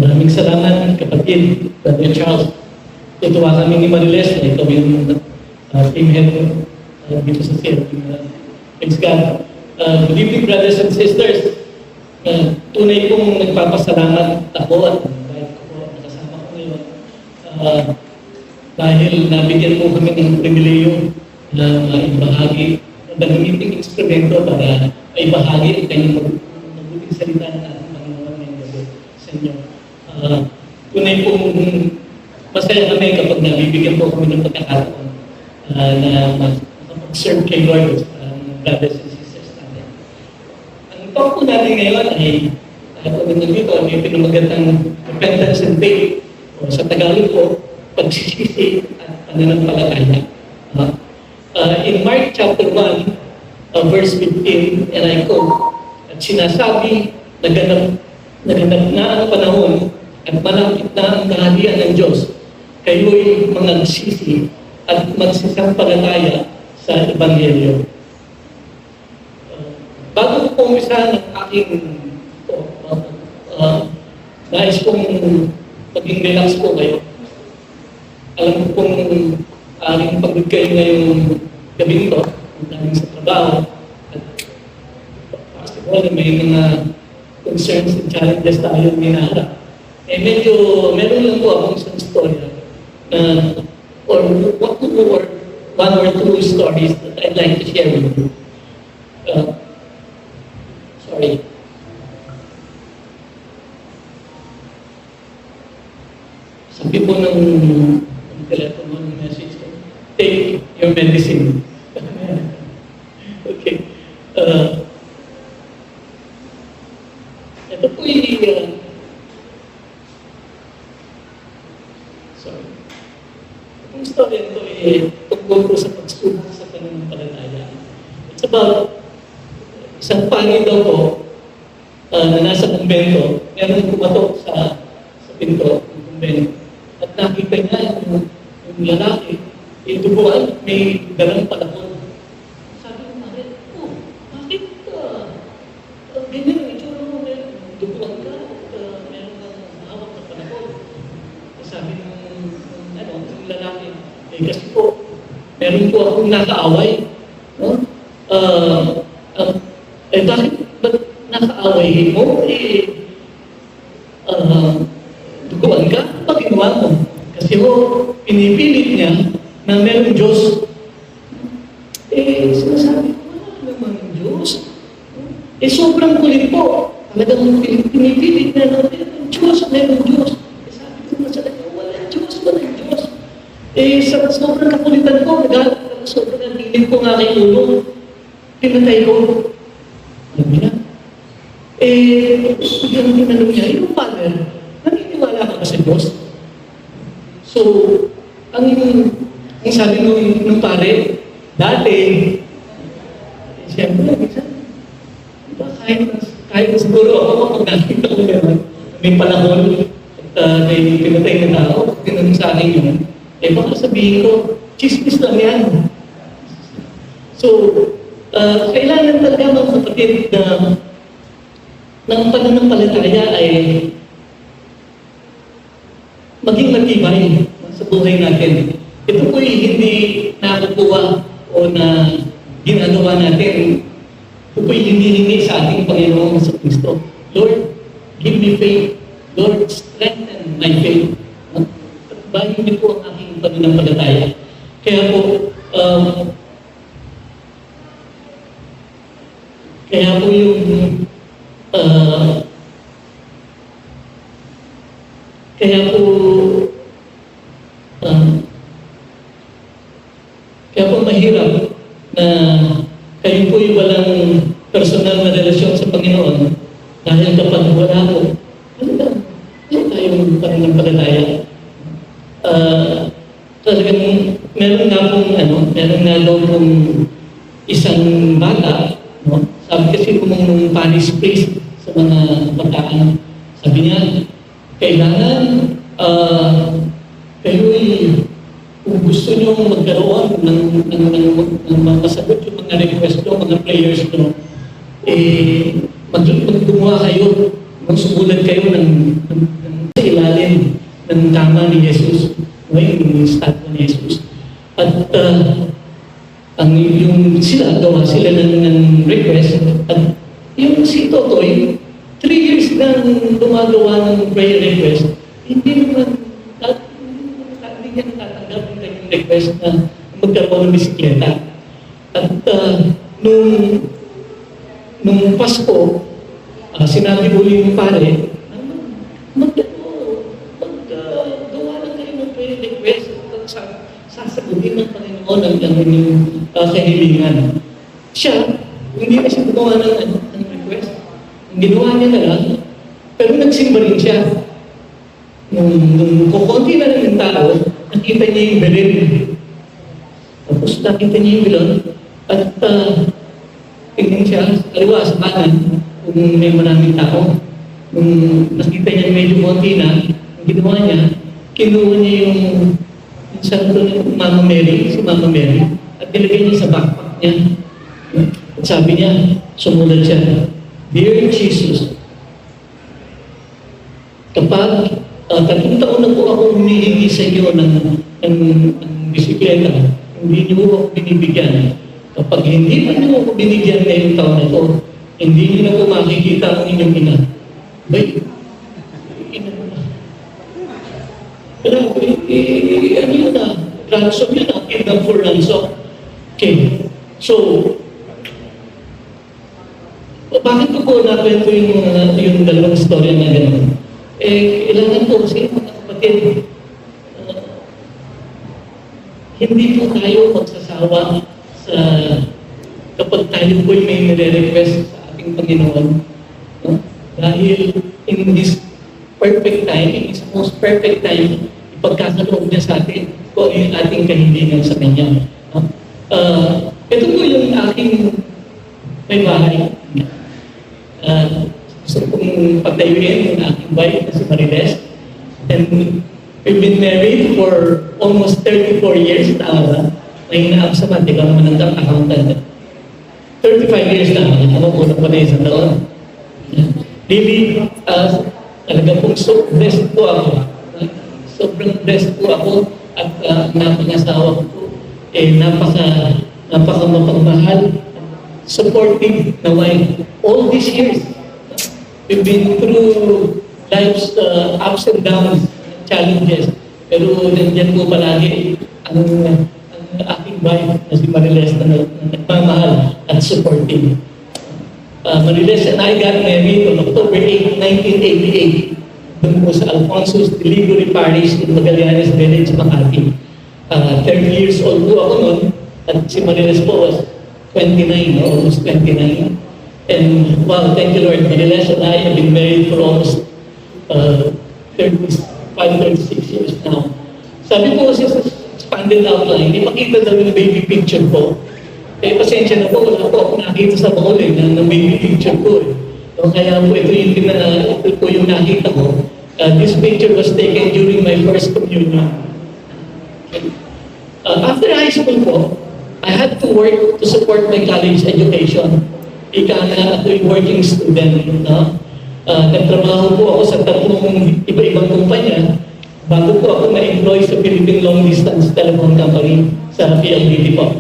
Maraming salamat, kapatid, Brother Charles. Tutuwa kami ni Mariles na ito yung team head dito sa CIL. Thanks God. Good evening, brothers and sisters. Tunay kong nagpapasalamat ako at kahit ko nakasama ko ngayon dahil nabigyan po kami ng pribileyo na maibahagi ng gamiting instrumento para maibahagi ang kanyang mabuting salita ng ating Panginoon ngayong gabi sa inyo. Tunay pong masaya kami kapag nabibigyan po kami ng pagkakataon na makapag-serve kay Lord sa brothers and sisters natin. Ang talk po natin ngayon ay kung nandito, may pinamagatang repentance and faith o sa Tagalog po, pagsisisi at pananampalataya. In Mark chapter 1, verse 15, and I quote, at sinasabi, naganap na ang panahon at malapit na ang kaharian ng Diyos. Kayo'y mangagsisi at magsisampalataya sa Ebanghelyo. Bago ko umisa ng aking nais kong maging relax po kayo. Alam ko kung aking pagod kayo ngayong gabi nito, dahil sa trabaho, at possible na may mga concerns and challenges tayo minaharap. Meron lang po akong isang storya or one or two stories that I'd like to share with you. Sorry. Sabi po ng telepono ng message ko, take your medicine. Okay. Ito po sorry. Itong story ito tungkol po sa pagsubok sa pananampalataya. It's about isang pangin daw po na nasa kumbento, meron pumatok sa pinto ng kumbento. At nakita niya yung lalaki, duguan, may dalang palakon. Sabi ko, bakit ganyan ang itsura mo, duguan ka, meron kang hawak na palakon. Sabi ng lalaki, kasi po, meron po akong nakaaway. No? Bakit nakaaway mo? Duguan ka? Pag ginawa mo? Kasi pinipilit niya na meron Diyos. Sinasabi ko, wala naman Diyos. Sobrang kulit po. Talagang pinipilit niya na meron Diyos. Sabi ko na sa kanya, wala Diyos. Sa sobrang kakulitan ko, sobrang nagilid ko nga kay ulo. Pinatay ko. Alam niya? Yung tinanong niya, yung father, naniniwala ka ba sa Diyos? So, ang sabi nung pare, dati, siyempre, diba, kahit siguro ako kapag nakita ko naman, may panahon at may pinatay na tao, tinanong sa akin yun, baka sabihin ko, chismis lang yan. So, kailangan talaga mga kapatid na ng pananampalataya ay maging matibay sa buhay natin. Ito po'y hindi nakukuha o na ginagawa natin. Ito po'y hindi sa ating Panginoon sa Kristo. Lord, give me faith. Lord, strengthen my faith. Bahin niyo po ang aking pananampalataya. Kaya po, kaya po mahirap na kayo po'y walang personal na relasyon sa Panginoon dahil kapag wala po, wala tayong pananampalataya. Talagang meron nga pong isang bata, no? Sabi kasi nung parish priest sa mga bataan, sabi niya, kailangan kayo'y kung gusto nyo magkaroon ng masagot yung mga request nyo, mga prayers nyo, maggumawa kayo, magsubulan kayo ng ng tama ni Jesus, no, yung statwa ni Jesus. At sila ng request, at yung si Totoy, 3 years na gumagawa ng prayer request, hindi naman natatanggap yung kanyang request na magkaroon ng bisikleta. At nung Pasko, sinabi uli yung pare, maggawa lang kayo ng prayer request at sasagutin ng Panginoon ang inyong kahilingan. Siya, hindi na siya gumawa ng request. Ang ginawa niya na lang, pero nagsimba rin siya. Nung kukunti na lang yung tao, nakita niya yung belin. Tapos nakita niya yung belon, at tingin siya sa kaliwa, sa kanan, kung may maraming tao. Nung nakita niya medyo konti na, ang ginawa niya, kinuha niya yung santo ng Mama Mary, si Mama Mary, at nilagay niya sa backpack niya. At sabi niya, sumunod siya, Dear Jesus, kapag 3 taon na po ako humihingi sa iyo ng bisikleta, hindi niyo ako binibigyan. Kapag hindi man niyo ako binigyan ngayong taon na ito, hindi niyo na po makikita ang inyong ina. Bay, ina mo na. Pero, ano yun na? Ransom yun na. Kingdom for ransom. Okay. So, bakit ko po nakwento yung dalawang story na gano'n? Kailangan po kasi mga kapatid, hindi po tayo magsasawa sa kapag tayo po may nire-request sa ating Panginoon. No? Dahil in this perfect time, in this most perfect time, ipagkakaloob niya sa atin kung yung ating kahilingan sa Kanya. No? Ito po yung aking may bahay. Gusto kong pagtayuin yung aking wife na si Mariles. And we've been married for almost 34 years na. May hinaap sa mat, ikaw naman ang accountant. 35 years na. Ako po na pa na isang taon. Really, talaga pong so blessed po ako. Sobrang blessed po ako at napangasawa ko po. Napaka mapagmahal, supportive na wife. All these years, we've been through life's ups and downs, challenges. Pero nandiyan po palagi ang aking wife na si Mariles na nagmamahal at supportive. Mariles and I got married on October 8, 1988 doon po sa Alfonso's Delivery Parish in Magallanes Village, Makati. 30 years old po ako noon at si Mariles po was 29, almost 29. And wow, thank you Lord, Mariles and I have been married for almost 36 years now. Sabi ko kasi sa expanded outline, hindi makita daw yung baby picture ko. Pasensya na po, wala po ako nakita sa bawal ng baby picture ko. So, kaya po ito yung nakita ko. This picture was taken during my first communion. After high school po, I had to work to support my college education. Ika na ako yung working student. No? Nagtrabaho po ako sa 3 iba-ibang kumpanya bago po ako na-employ sa Philippine Long Distance Telephone Company sa PLDT po.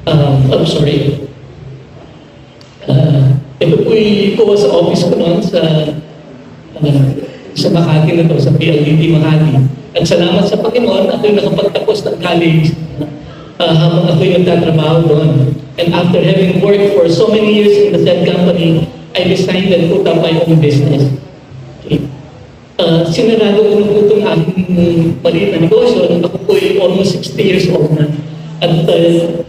I'm sorry. Ito po ko sa office ko noon sa Makati na to, sa PLDT Makati. At salamat sa Panginoon, ako'y nakapagtapos ng college habang ako'y nagtatrabaho doon. And after having worked for so many years in the said company, I decided to put up my own business. Okay. Sinarado ko na po itong aking maliit na negosyo. Ako po almost 60 years old na. At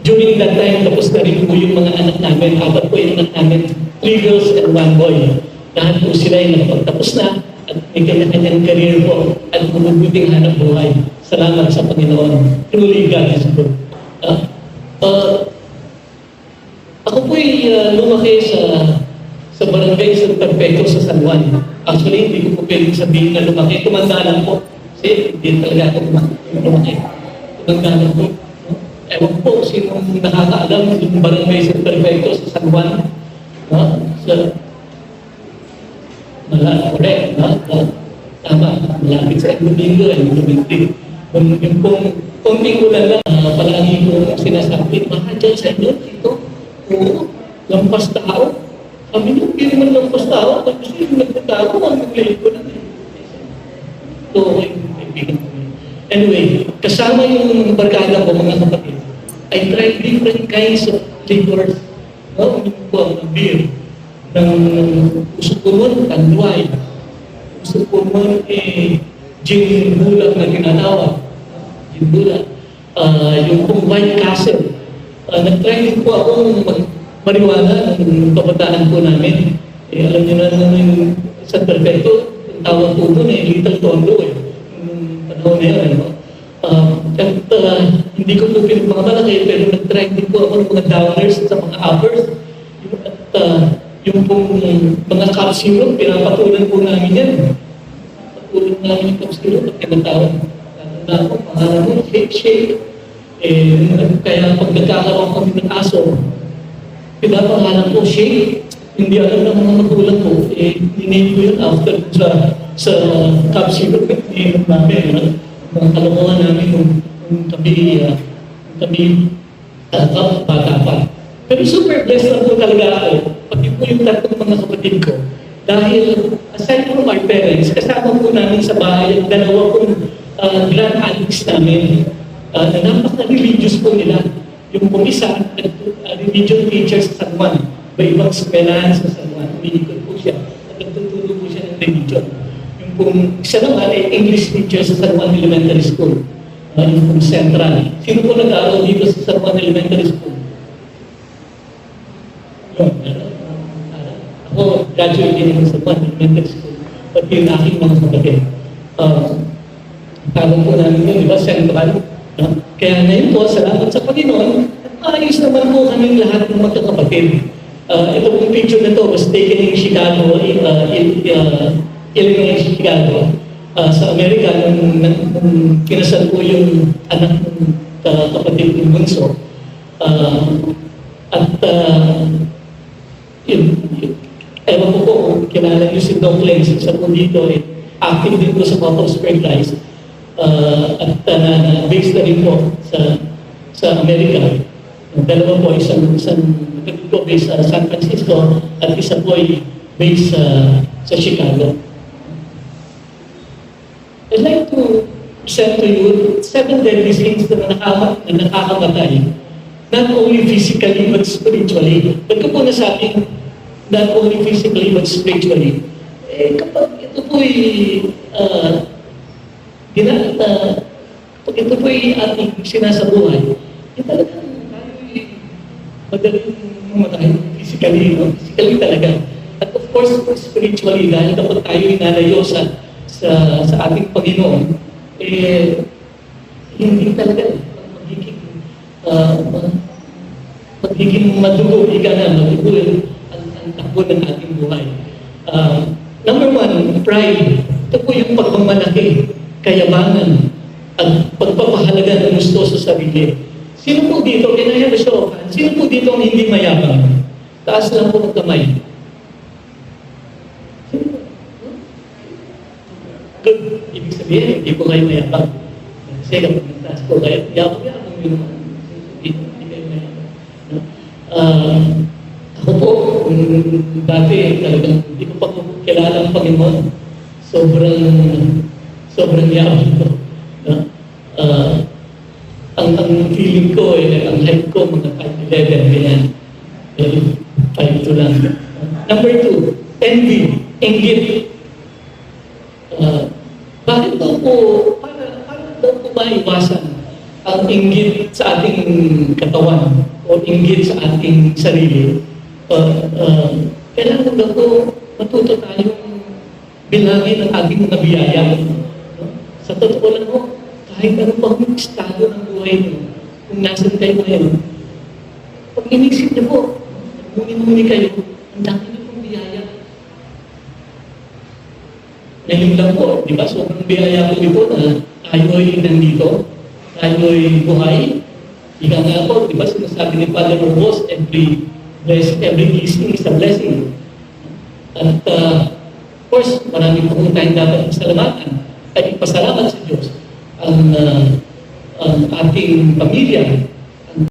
during that time, tapos na rin po yung mga anak namin. 4 po yung anak namin, 3 girls and 1 boy. Lahat po sila ay nakapagtapos na at may kanya-kanyang career po at mabubuting hanap buhay. Salamat sa Panginoon. Truly God is good. Ako po ay lumaki sa barangay San Perpetuo sa San Juan. Actually, hindi ko po pwedeng sabihin na lumaki. Tumanda lang po. Kasi hindi talaga ako lumaki. Tumanda lang po. Ewan po, sinong nakakaalam yung barangay San Perpetuo sa San Juan? Correct. tama, malapit sa Domingo, elementary. Yung pong konting ulan lang, palagi ko sinasabi, baka dyan sa inyo, dito, oo, lampas tao. Sabi niyo, hindi naman lampas tao, tapos yung nagtatao, ang nag-late ko na. So, kaibigan ko. Anyway, kasama yung barkada ko, mga kapatid, I tried different kinds of liquors. No? Yung po, ng beer, ng usok-kumon, tanduay. Usok-kumon, gin bulak na tinatawag. Gin bulak. Yung pong White Castle. Nag-try din po akong marijuana ng kabataan po namin. Alam niyo na yung San Perfecto, yung tawag po doon Little Tondo yung panahon na yun. Hindi ko po pinagmamalaki, pero nag-try din po ako ng mga downers sa mga uppers. Yung pong mga cup syrup, pinapatulan po namin yan. Patulan namin yung cup syrup at tinatawag. Ako, pangalan mo, shake. Kaya pag nagkakaroon kami ng aso, pinapangalan ko, shake. Hindi alam ng mga magulang ko, niname ko yun after sa cup syrup na ininom namin. Mga kalokohan namin nung kami bata pa. Pero super blessed na po talaga ako, pati po yung tatlong mga kapatid ko. Dahil aside from our parents, kasama po namin sa bahay ang dalawa pong grand aunties namin. Na napaka-religious po nila. Yung pong isa, religion teacher sa San Juan. May ibang eskwelahan sa San Juan. Umiikot po siya. At nagtuturo po siya ng religion. Yung pong isa naman ay English teacher sa San Juan Elementary School. Yung pong central. Sino po nag-aaral dito sa San Juan Elementary School? Ako, graduate din sa San Juan Elementary School. Pati yung aking mga kapatid. Tawag po namin yun, di ba? Central. Kaya ngayon po, salamat sa Panginoon, ayos naman po kaming lahat ng magkakapatid. Ito pong picture na to was taken in Chicago, Illinois, Chicago. Sa Amerika, nung kinasal po yung anak ng kapatid ng bunso. Ewan ko po kung kilala niyo si Doc Lenz, isa po dito, active din po sa Papa Spring Rise. At based na rin po sa Amerika. Dalawa po, isang po based sa San Francisco at isa po ay based sa Chicago. I'd like to present to you 7 deadly sins na nakakamatay. Not only physically but spiritually. Ba't ko po nasabing not only physically but spiritually? Kapag ito po'y pag ito po'y ating sinasabuhay, talagang tayo'y madaling mamatay physically, no? Physically talaga. At of course, spiritually, dahil kapag tayo'y nalayo sa ating Panginoon, hindi talaga magiging madugo, madugo ang takbo ng ating buhay. Number 1, pride. Ito po yung pagmamalaki, kayabangan, at pagpapahalaga ng gusto sa sarili. Sino po dito, kinaya na show of hands, sino po dito ang hindi mayabang? Taas lang po ang kamay. Good. Ibig sabihin, hindi po kayo mayabang. Kasi kapag nagtaas po kayo, yabang yun. Hindi kayo mayabang. Ako po, dati talagang hindi ko pa kilala ang Panginoon. Sobrang yabang ko. Ang feeling ko, ang height ko, mga 5'11", ganyan. 5'2" lang. Number 2, envy, inggit. Bakit daw po, para daw po maiwasan ang inggit sa ating katawan o inggit sa ating sarili? Kailangan daw po matuto tayong bilangin ang ating mga biyaya. Sa totoo lang po, kahit ano pang estado ng buhay niyo, kung nasan kayo ngayon, pag inisip niyo po, muni-muni kayo, ang dami niyo pong biyaya. Ngayon lang po, di ba? Sobrang biyaya po ito na tayo'y nandito, tayo'y buhay. Ika nga po, di ba? Sinasabi ni Father Ramos, every blessing is a blessing. At course, marami po tayong dapat pasalamatan. Ay ipasalamat sa Diyos ang ating pamilya,